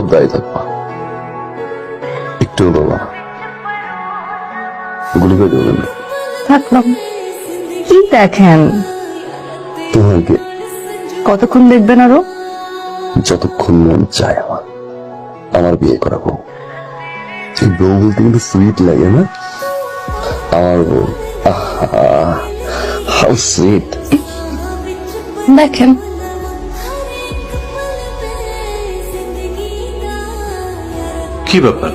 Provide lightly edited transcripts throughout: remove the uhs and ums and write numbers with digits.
চুপচাপ দাঁড়িয়ে থাকবা, একটু বলবা না, গুলি করে দেবেন না। থাকলাম। কি দেখেন? তোমাকে কতক্ষণ দেখবেন আরো? যতক্ষণ মন চায় আমার আমার বিয়ে করাবো। সেই বউ বলতে কিন্তু সুইট লাগে না? আমার বউ, হাউ সুইট। দেখেন কি ব্যাপার,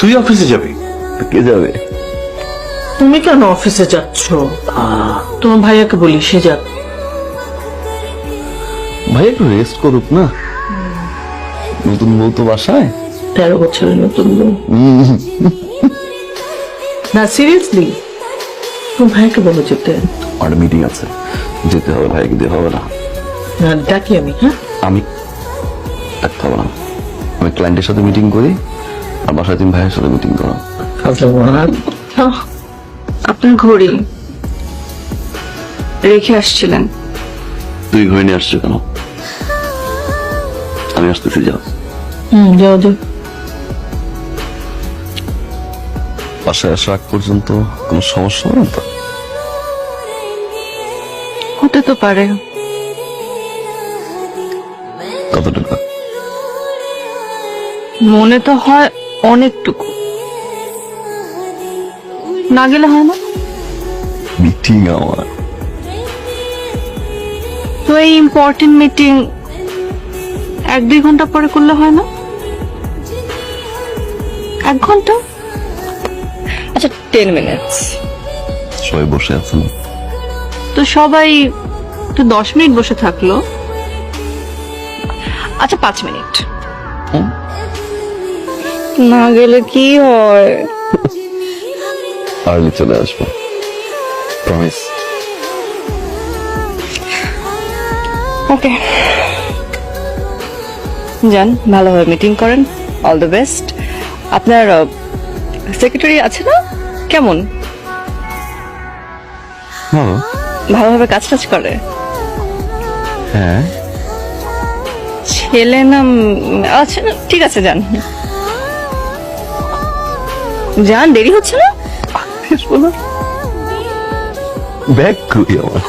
তুই অফিসে যাবি? কে যাবে? তুমি কেন অফিসে যাচ্ছ? তোমার ভাইয়াকে বলি সে যাক। ভাই একটু রেস্ট করুক না, নতুন বউ তো বাসায়। 13 বছরের নতুন বউ। না সিরিয়াসলি, তোমার ভাইয়াকে বলো যেতে। আমার মিটিং আছে, যেতে হবে, ভাইকে দিয়ে হবে না। না, ডাকি আমি। হ্যাঁ, আমি থাকতে হবে না, আমি ক্লায়েন্টের সাথে মিটিং করি, আর বাসায় তুমি ভাইয়ের সাথে মিটিং করো। আপনার ঘড়ি রেখে আসছিলেন। তুই ঘরে নিয়ে আসছো কেন? আমি আসতেছি, যাও। যাও যাও। বাসায় আসা আগ পর্যন্ত কোনো সমস্যা হবে না তো? হতে তো পারে। কত টাকা? মনে তো হয় অনেকটুকু, না গেলে হয় না। মিটিং আমার। তো এই ইম্পর্টেন্ট মিটিং 1-2 ঘন্টা পরে করলে হয় না? 1 ঘন্টা? আচ্ছা 10 মিনিটস। সবাই বসে আছেন, তো সবাই তো 10 মিনিট বসে থাকলো। আচ্ছা 5 মিনিট। না গেলে কি হয়? আর্লি চলে আসবো, প্রমিস। ওকে, যান, ভালোভাবে মিটিং করেন। All the best. আপনার সেক্রেটারি আছে না? কেমন? ভালো। ভালোভাবে কাজ টাজ করে? হ্যাঁ, ছেলে না আচ্ছা না, ঠিক আছে, যান যান, দেরি হচ্ছে না? ব্যাগ কই আমার?